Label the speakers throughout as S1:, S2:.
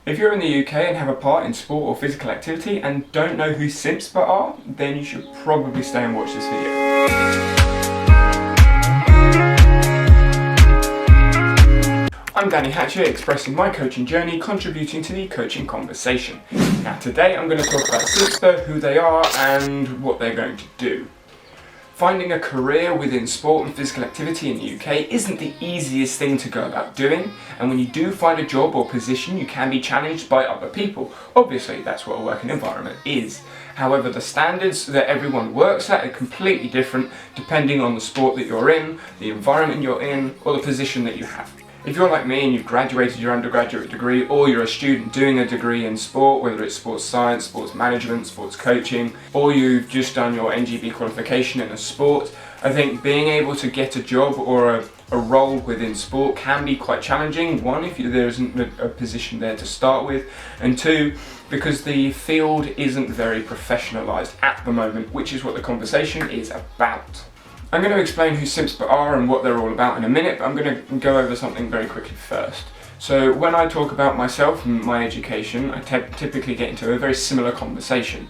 S1: If you're in the UK and have a part in sport or physical activity and don't know who CIMSPA are, then you should probably stay and watch this video. I'm Danny Hatcher, expressing my coaching journey, contributing to the coaching conversation. Now today I'm going to talk about CIMSPA, who they are and what they're going to do. Finding a career within sport and physical activity in the UK isn't the easiest thing to go about doing, and when you do find a job or position you can be challenged by other people. Obviously that's what a working environment is. However, the standards that everyone works at are completely different depending on the sport that you're in, the environment you're in, or the position that you have. If you're like me and you've graduated your undergraduate degree, or you're a student doing a degree in sport, whether it's sports science, sports management, sports coaching, or you've just done your NGB qualification in a sport, I think being able to get a job or a role within sport can be quite challenging. One, if there isn't a position there to start with, and two, because the field isn't very professionalised at the moment, which is what the conversation is about. I'm going to explain who CIMSPA are and what they're all about in a minute, but I'm going to go over something very quickly first. So when I talk about myself and my education, I typically get into a very similar conversation.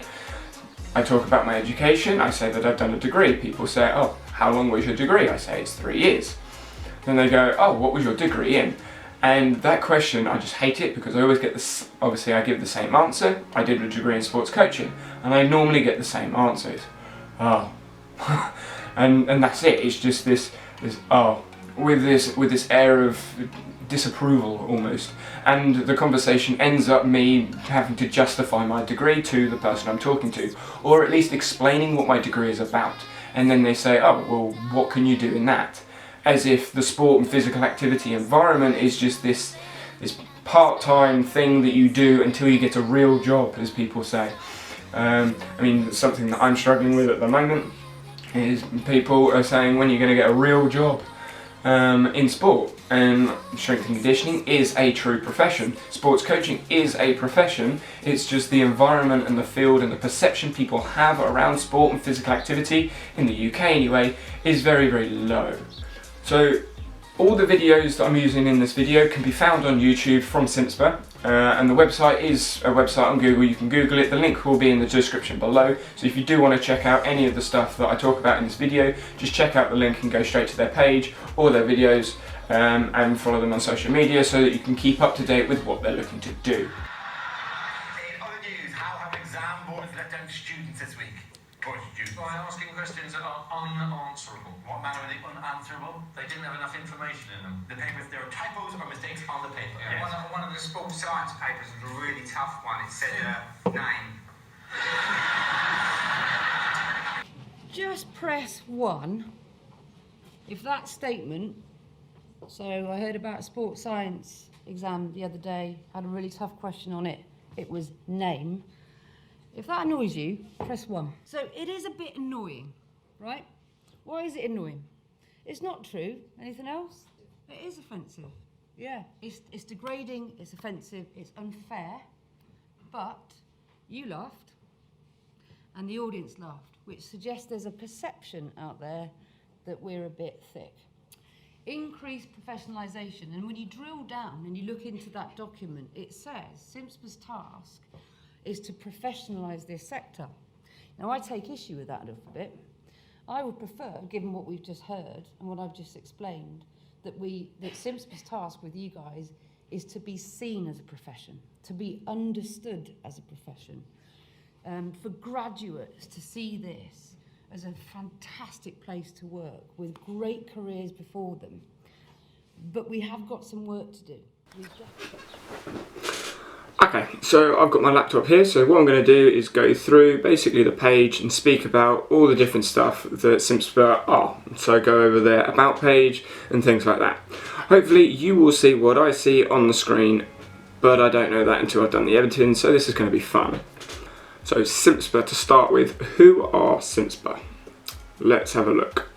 S1: I talk about my education, I say that I've done a degree. People say, oh, how long was your degree? I say it's 3 years. Then they go, oh, what was your degree in? And that question, I just hate it because I always get this, obviously I give the same answer. I did a degree in sports coaching, and I normally get the same answers. Oh. And that's it. It's just this with this air of disapproval almost, and the conversation ends up me having to justify my degree to the person I'm talking to, or at least explaining what my degree is about. And then they say, oh well, what can you do in that? As if the sport and physical activity environment is just this part-time thing that you do until you get a real job, as people say. I mean, something that I'm struggling with at the moment is people are saying, when you're going to get a real job in sport. And strength and conditioning is a true profession. Sports coaching is a profession. It's just the environment and the field and the perception people have around sport and physical activity, in the UK anyway, is very, very low. So all the videos that I'm using in this video can be found on YouTube from CIMSPA, and the website is a website on Google. You can Google it, the link will be in the description below. So if you do want to check out any of the stuff that I talk about in this video, just check out the link and go straight to their page or their videos, and follow them on social media so that you can keep up to date with what they're looking to do.
S2: In other news, how have exam boards let down students this week?
S3: By asking questions that are unanswerable.
S2: What manner are they unanswerable?
S3: They didn't have enough information in them.
S2: The papers, there are typos or mistakes on the paper.
S3: Yeah.
S2: Yes.
S4: One of the sports science papers was a really tough one. It said name.
S5: Just press 1 if that statement. So I heard about a sports science exam the other day, had a really tough question on it. It was name. If that annoys you, press 1. So it is a bit annoying, right? Why is it annoying? It's not true. Anything else? It is offensive. Yeah, it's degrading, it's offensive, it's unfair, but you laughed and the audience laughed, which suggests there's a perception out there that we're a bit thick. Increased professionalisation, and when you drill down and you look into that document, it says CIMSPA's task is to professionalise this sector. Now I take issue with that a little bit. I would prefer, given what we've just heard and what I've just explained, that CIMSPA's task with you guys is to be seen as a profession, to be understood as a profession, for graduates to see this as a fantastic place to work with great careers before them. But we have got some work to do.
S1: Okay, so I've got my laptop here, so what I'm going to do is go through basically the page and speak about all the different stuff that CIMSPA are. So go over their about page and things like that. Hopefully you will see what I see on the screen, but I don't know that until I've done the editing, so this is going to be fun. So CIMSPA to start with. Who are CIMSPA? Let's have a look.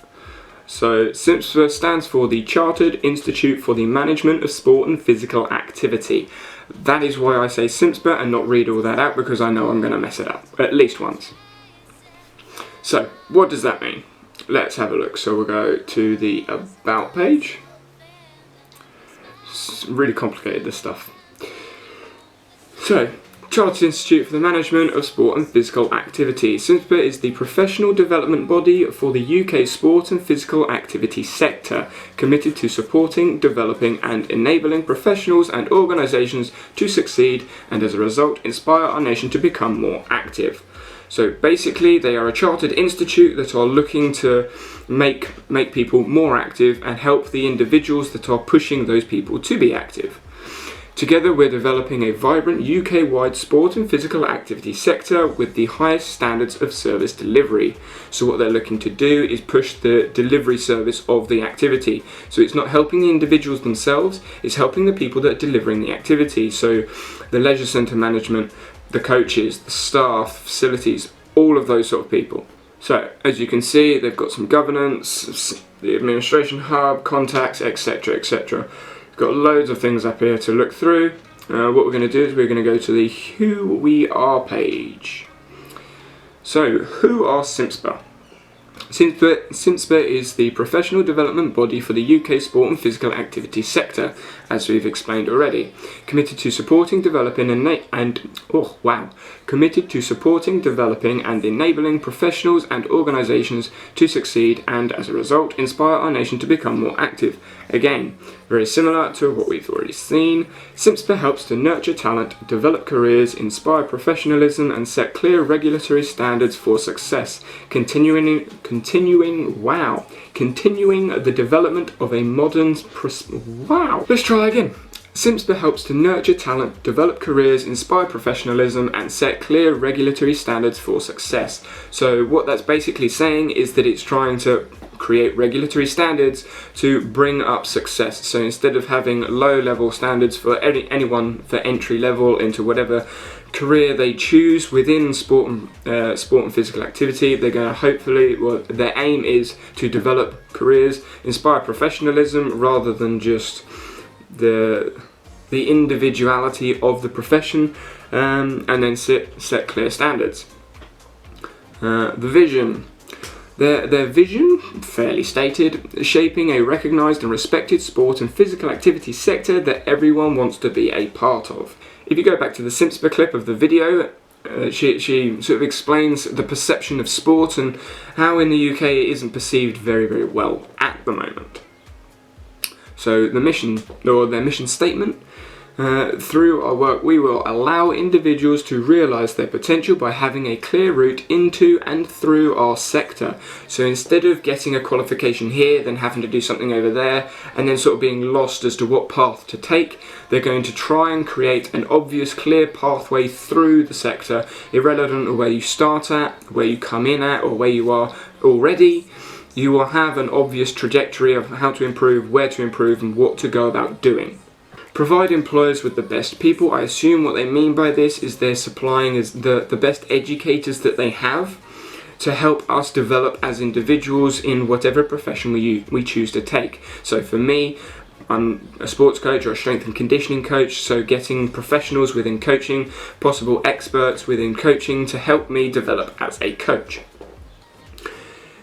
S1: So CIMSPA stands for the Chartered Institute for the Management of Sport and Physical Activity. That is why I say CIMSPA and not read all that out, because I know I'm going to mess it up at least once. So what does that mean? Let's have a look. So we'll go to the about page. It's really complicated, this stuff. So, Chartered Institute for the Management of Sport and Physical Activity. CIMSPA is the professional development body for the UK sport and physical activity sector, committed to supporting, developing and enabling professionals and organisations to succeed and as a result inspire our nation to become more active. So basically they are a chartered institute that are looking to make people more active and help the individuals that are pushing those people to be active. Together we're developing a vibrant UK-wide sport and physical activity sector with the highest standards of service delivery. So what they're looking to do is push the delivery service of the activity. So it's not helping the individuals themselves, it's helping the people that are delivering the activity. So the leisure centre management, the coaches, the staff, facilities, all of those sort of people. So as you can see, they've got some governance, the administration hub, contacts, etc, etc. Got loads of things up here to look through. What we're going to do is we're going to go to the Who We Are page. So, who are CIMSPA? CIMSPA is the professional development body for the UK sport and physical activity sector, as we've explained already, committed to supporting, developing and enabling professionals and organisations to succeed and, as a result, inspire our nation to become more active. Again, very similar to what we've already seen, CIMSPA helps to nurture talent, develop careers, inspire professionalism and set clear regulatory standards for success, continuing the development of a modern... Let's try again. CIMSPA helps to nurture talent, develop careers, inspire professionalism and set clear regulatory standards for success. So what that's basically saying is that it's trying to create regulatory standards to bring up success. So instead of having low-level standards for anyone for entry level into whatever career they choose within sport and physical activity, they're going to hopefully, well, their aim is to develop careers, inspire professionalism rather than just the individuality of the profession, and then set clear standards. The vision. Their vision, fairly stated, shaping a recognised and respected sport and physical activity sector that everyone wants to be a part of. If you go back to the CIMSPA clip of the video, she sort of explains the perception of sport and how in the UK it isn't perceived very, very well at the moment. So the mission, or their mission statement, through our work we will allow individuals to realise their potential by having a clear route into and through our sector. So instead of getting a qualification here, then having to do something over there, and then sort of being lost as to what path to take, they're going to try and create an obvious, clear pathway through the sector, irrelevant of where you start at, where you come in at, or where you are already. You will have an obvious trajectory of how to improve, where to improve, and what to go about doing. Provide employers with the best people. I assume what they mean by this is they're supplying as the best educators that they have to help us develop as individuals in whatever profession we choose to take. So for me, I'm a sports coach or a strength and conditioning coach, so getting professionals within coaching, possible experts within coaching to help me develop as a coach.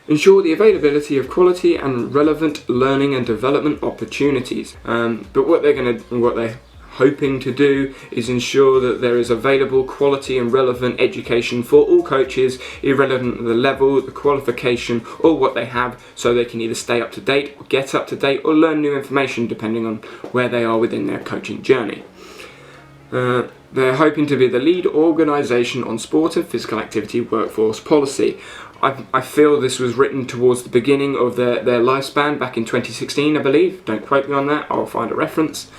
S1: Ensure the availability of quality and relevant learning and development opportunities. But what they're hoping to do is ensure that there is available quality and relevant education for all coaches, irrelevant of the level, the qualification, or what they have, so they can either stay up to date, or get up to date, or learn new information depending on where they are within their coaching journey. They're hoping to be the lead organisation on sport and physical activity workforce policy. I feel this was written towards the beginning of their lifespan, back in 2016 I believe. Don't quote me on that, I'll find a reference.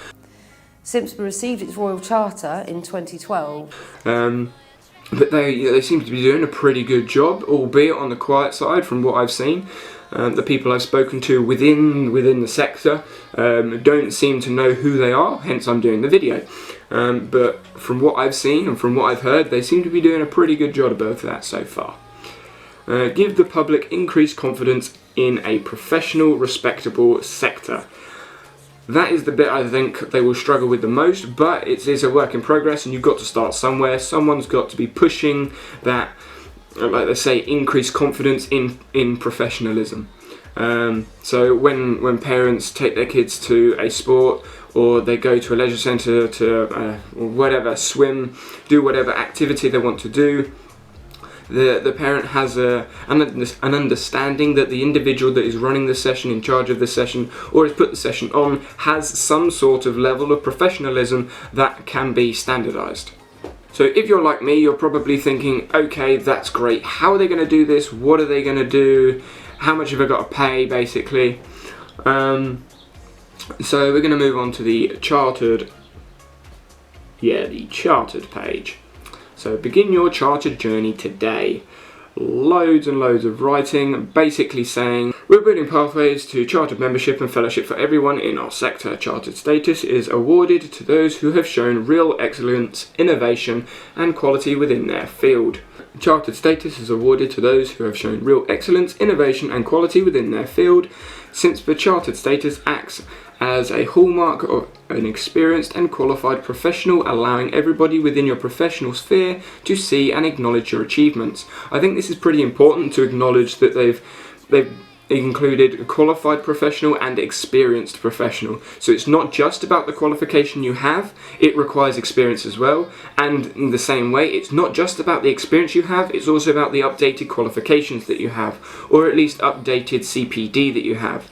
S5: CIMSPA received its Royal Charter in 2012.
S1: But they seem to be doing a pretty good job, albeit on the quiet side from what I've seen. The people I've spoken to within the sector don't seem to know who they are, hence I'm doing the video. But from what I've seen and from what I've heard, they seem to be doing a pretty good job of that so far. Give the public increased confidence in a professional, respectable sector. That is the bit I think they will struggle with the most, but it is a work in progress and you've got to start somewhere. Someone's got to be pushing that, like they say, increased confidence in professionalism. So when parents take their kids to a sport, or they go to a leisure centre to whatever, swim, do whatever activity they want to do, the parent has an understanding that the individual that is running the session, in charge of the session, or has put the session on, has some sort of level of professionalism that can be standardised. So if you're like me, you're probably thinking, okay, that's great. How are they going to do this? What are they going to do? How much have I got to pay, basically? So we're going to move on to the chartered page. So begin your chartered journey today. Loads and loads of writing, basically saying we're building pathways to chartered membership and fellowship for everyone in our sector. Chartered status is awarded to those who have shown real excellence, innovation and quality within their field. Chartered status is awarded to those who have shown real excellence, innovation and quality within their field. CIMSPA chartered status acts as a hallmark of an experienced and qualified professional, allowing everybody within your professional sphere to see and acknowledge your achievements. I think this is pretty important, to acknowledge that they've included a qualified professional and experienced professional. So it's not just about the qualification you have, it requires experience as well. And in the same way, it's not just about the experience you have, it's also about the updated qualifications that you have, or at least updated CPD that you have.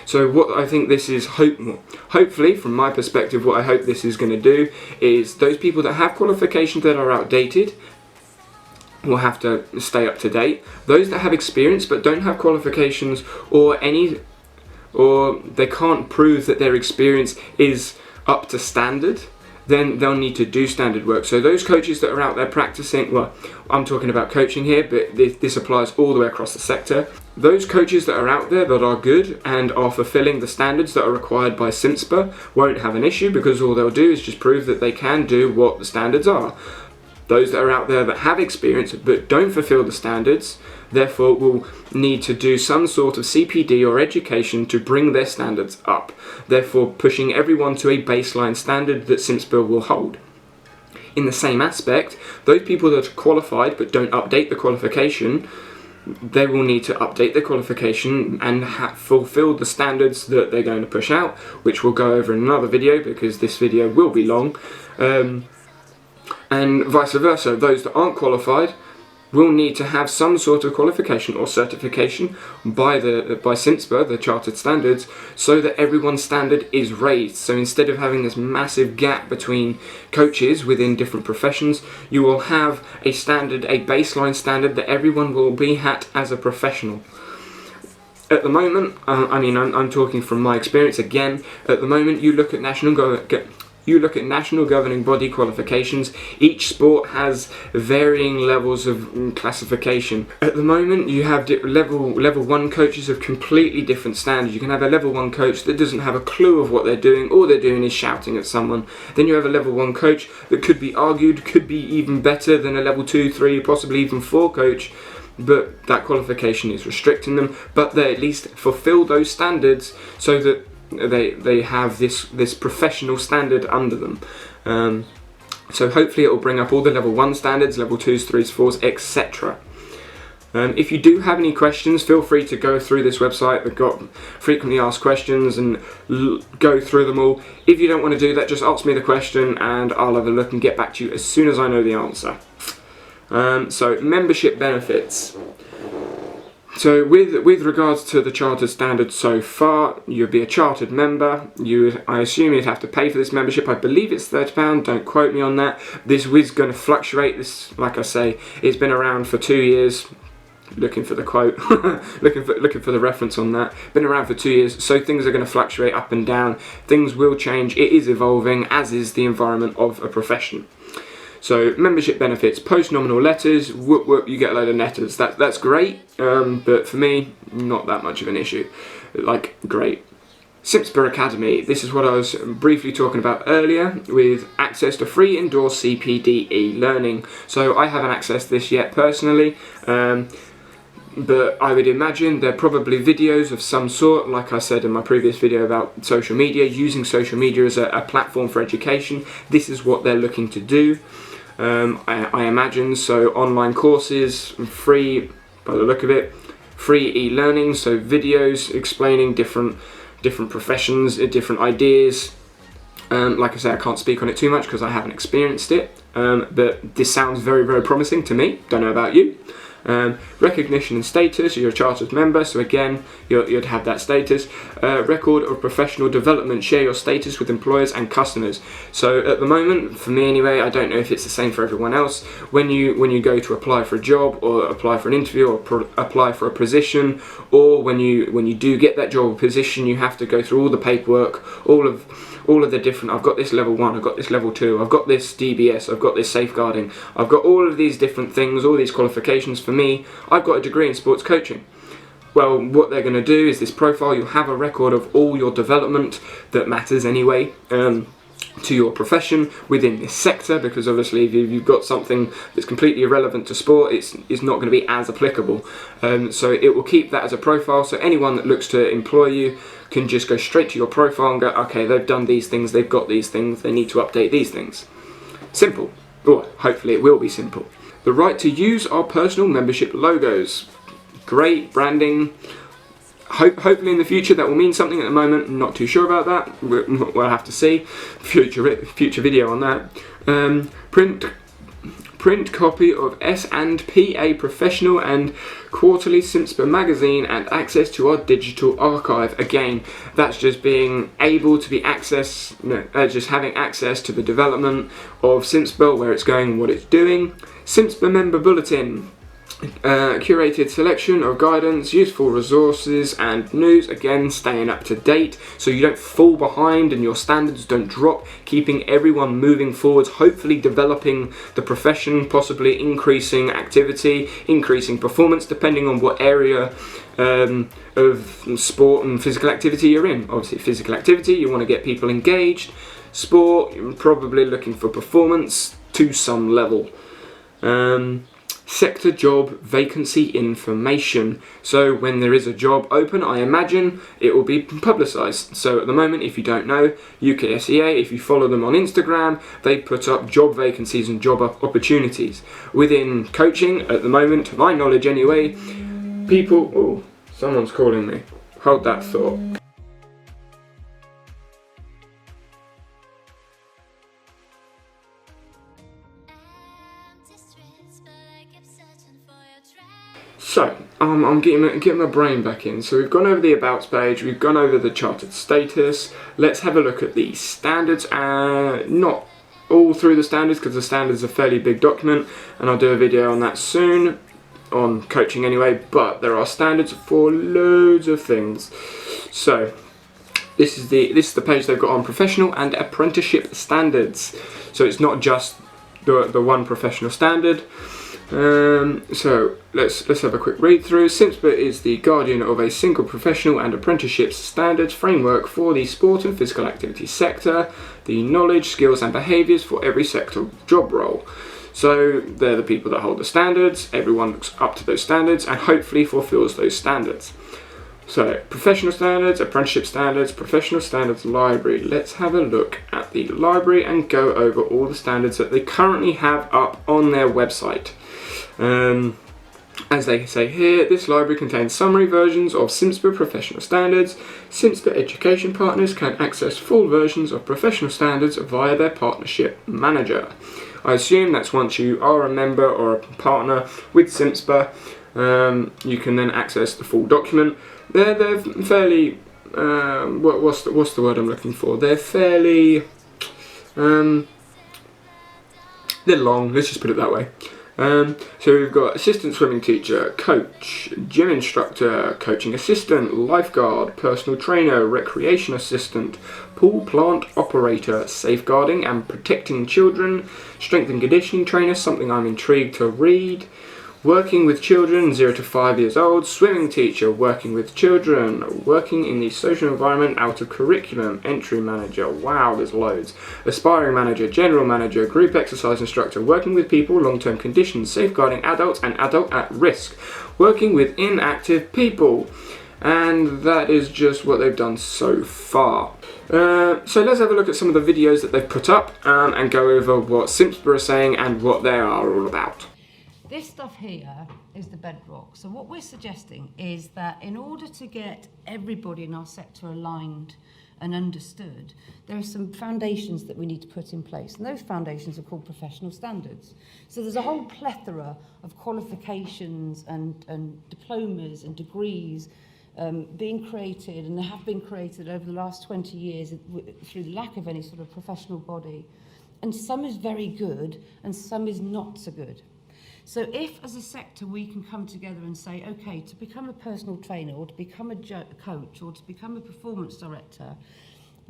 S1: So what I think this is, hopefully from my perspective, what I hope this is going to do is those people that have qualifications that are outdated will have to stay up to date. Those that have experience but don't have qualifications, or they can't prove that their experience is up to standard, then they'll need to do standard work. So those coaches that are out there practicing, well, I'm talking about coaching here, but this applies all the way across the sector. Those coaches that are out there that are good and are fulfilling the standards that are required by CIMSPA won't have an issue, because all they'll do is just prove that they can do what the standards are. Those that are out there that have experience but don't fulfill the standards, therefore will need to do some sort of CPD or education to bring their standards up, therefore pushing everyone to a baseline standard that CIMSPA will hold. In the same aspect, those people that are qualified but don't update the qualification, they will need to update their qualification and fulfill the standards that they're going to push out, which we'll go over in another video because this video will be long. And vice versa, those that aren't qualified will need to have some sort of qualification or certification by CIMSPA, the chartered standards, so that everyone's standard is raised. So instead of having this massive gap between coaches within different professions, you will have a standard, a baseline standard that everyone will be at as a professional. At the moment, I'm talking from my experience again, at the moment you look at national governing body qualifications, each sport has varying levels of classification. At the moment you have level 1 coaches of completely different standards. You can have a level 1 coach that doesn't have a clue of what they're doing, all they're doing is shouting at someone. Then you have a level 1 coach that could be argued, could be even better than a level 2, 3, possibly even 4 coach, but that qualification is restricting them, but they at least fulfill those standards so that they have this professional standard under them. So hopefully it will bring up all the level 1 standards, level 2s, 3s, 4s, etc. If you do have any questions, feel free to go through this website. They've got frequently asked questions and go through them all. If you don't want to do that, just ask me the question and I'll have a look and get back to you as soon as I know the answer. So membership benefits. So with regards to the chartered standards so far, you'd be a chartered member. I assume you'd have to pay for this membership. I believe it's £30, don't quote me on that. This is going to fluctuate. This, like I say, it's been around for 2 years. Looking for the quote, looking for the reference on that. Been around for 2 years, so things are going to fluctuate up and down. Things will change. It is evolving, as is the environment of a profession. So membership benefits, post-nominal letters, whoop whoop, you get a load of letters. That's great, but for me, not that much of an issue. Like, great. CIMSPA Academy, this is what I was briefly talking about earlier, with access to free indoor CPD e-learning. So I haven't accessed this yet personally, but I would imagine they're probably videos of some sort, like I said in my previous video about social media, using social media as a platform for education. This is what they're looking to do. I imagine, so online courses, free by the look of it, free e-learning, so videos explaining different professions, different ideas. Like I say, I can't speak on it too much because I haven't experienced it, but this sounds very, very promising to me. Don't know about you. Recognition and status, you're a chartered member, so again, you'd have that status. Record of professional development, share your status with employers and customers. So at the moment, for me anyway, I don't know if it's the same for everyone else, when you go to apply for a job, or apply for an interview, or apply for a position, or when you do get that job or position, you have to go through all the paperwork, all of the different, I've got this level 1, I've got this level 2, I've got this DBS, I've got this safeguarding, I've got all of these different things, all these qualifications. For me, I've got a degree in sports coaching. Well, what they're going to do is this profile, you'll have a record of all your development that matters anyway, to your profession within this sector, because obviously if you've got something that's completely irrelevant to sport, it's not going to be as applicable. So it will keep that as a profile, so anyone that looks to employ you can just go straight to your profile and go, okay, they've done these things, they've got these things, they need to update these things. Simple. Or hopefully it will be simple. The right to use our personal membership logos. Great branding. Hopefully in the future that will mean something. At the moment, I'm not too sure about that. We'll have to see. Future video on that. Print copy of S&PA Professional and Quarterly CIMSPA magazine and access to our digital archive. Again, that's just being able to be just having access to the development of CIMSPA, where it's going, what it's doing. CIMSPA member bulletin. Curated selection of guidance, useful resources and news, again staying up to date so you don't fall behind and your standards don't drop, keeping everyone moving forwards, hopefully developing the profession, possibly increasing activity, increasing performance depending on what area of sport and physical activity you're in. Obviously physical activity, you want to get people engaged. Sport, you're probably looking for performance to some level. Sector job vacancy information. So when there is a job open, I imagine it will be publicised. So at the moment, if you don't know, UKSEA, if you follow them on Instagram, they put up job vacancies and job opportunities. Within coaching, at the moment, to my knowledge anyway, people... Oh, someone's calling me. Hold that thought. So, I'm getting my brain back in. So we've gone over the About page, we've gone over the chartered status. Let's have a look at the standards. Not all through the standards, because the standards are a fairly big document, and I'll do a video on that soon, on coaching anyway, but there are standards for loads of things. So, this is the page they've got on professional and apprenticeship standards. So it's not just the one professional standard. So let's have a quick read through. CIMSPA is the guardian of a single professional and apprenticeship standards framework for the sport and physical activity sector, the knowledge, skills and behaviours for every sector job role. So they're the people that hold the standards, everyone looks up to those standards and hopefully fulfills those standards. So professional standards, apprenticeship standards, professional standards library. Let's have a look at the library and go over all the standards that they currently have up on their website. As they say here, this library contains summary versions of CIMSPA professional standards. CIMSPA education partners can access full versions of professional standards via their partnership manager. I assume that's once you are a member or a partner with CIMSPA, you can then access the full document. They're fairly, what's the word I'm looking for? They're fairly, they're long, let's just put it that way. So we've got assistant swimming teacher, coach, gym instructor, coaching assistant, lifeguard, personal trainer, recreation assistant, pool plant operator, safeguarding and protecting children, strength and conditioning trainer, something I'm intrigued to read, working with children 0 to 5 years old, swimming teacher, working with children, working in the social environment, out of curriculum, entry manager, wow, there's loads, aspiring manager, general manager, group exercise instructor, working with people, long-term conditions, safeguarding adults and adult at risk, working with inactive people. And that is just what they've done so far. So let's have a look at some of the videos that they've put up and go over what CIMSPA are saying and what they are all about.
S5: This stuff here is the bedrock. So what we're suggesting is that in order to get everybody in our sector aligned and understood, there are some foundations that we need to put in place. And those foundations are called professional standards. So there's a whole plethora of qualifications and diplomas and degrees being created, and they have been created over the last 20 years through the lack of any sort of professional body. And some is very good and some is not so good. So if, as a sector, we can come together and say, okay, to become a personal trainer or to become a coach or to become a performance director,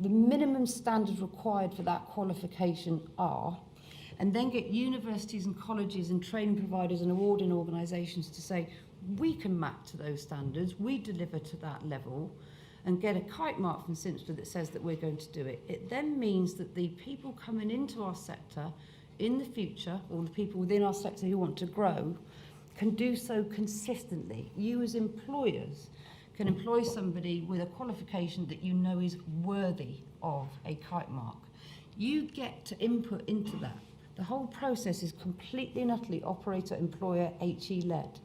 S5: the minimum standards required for that qualification are, and then get universities and colleges and training providers and awarding organisations to say, we can map to those standards, we deliver to that level, and get a kite mark from CIMSPA that says that we're going to do it. It then means that the people coming into our sector in the future, or the people within our sector who want to grow, can do so consistently. You as employers can employ somebody with a qualification that you know is worthy of a kite mark. You get to input into that. The whole process is completely and utterly operator-employer HE led.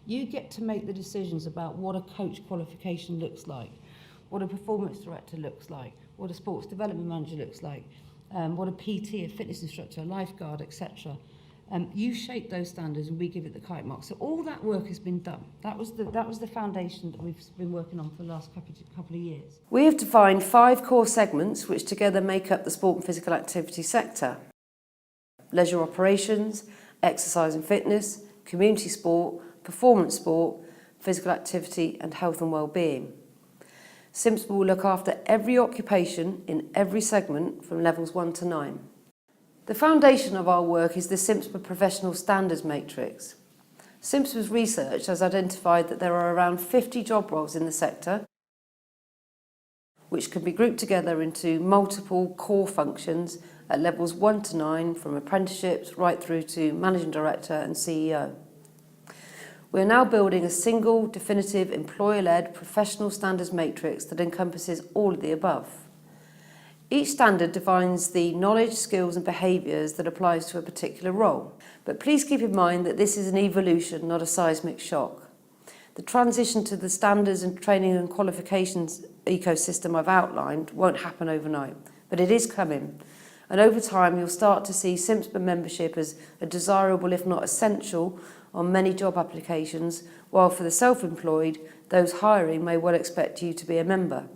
S5: You get to make the decisions about what a coach qualification looks like, what a performance director looks like, what a sports development manager looks like, what a PT, a fitness instructor, a lifeguard, etc. You shape those standards and we give it the kite mark. So all that work has been done. That was the foundation that we've been working on for the last couple of years.
S6: We have defined 5 core segments which together make up the sport and physical activity sector: leisure operations, exercise and fitness, community sport, performance sport, physical activity and health and well-being. CIMSPA will look after every occupation in every segment from levels 1 to 9. The foundation of our work is the CIMSPA Professional Standards Matrix. CIMSPA's research has identified that there are around 50 job roles in the sector, which can be grouped together into multiple core functions at levels 1 to 9, from apprenticeships right through to managing director and CEO. We are now building a single, definitive, employer-led professional standards matrix that encompasses all of the above. Each standard defines the knowledge, skills and behaviours that applies to a particular role. But please keep in mind that this is an evolution, not a seismic shock. The transition to the standards and training and qualifications ecosystem I've outlined won't happen overnight, but it is coming. And over time, you'll start to see CIMSPA membership as a desirable, if not essential, on many job applications, while for the self-employed, those hiring may well expect you to be a member.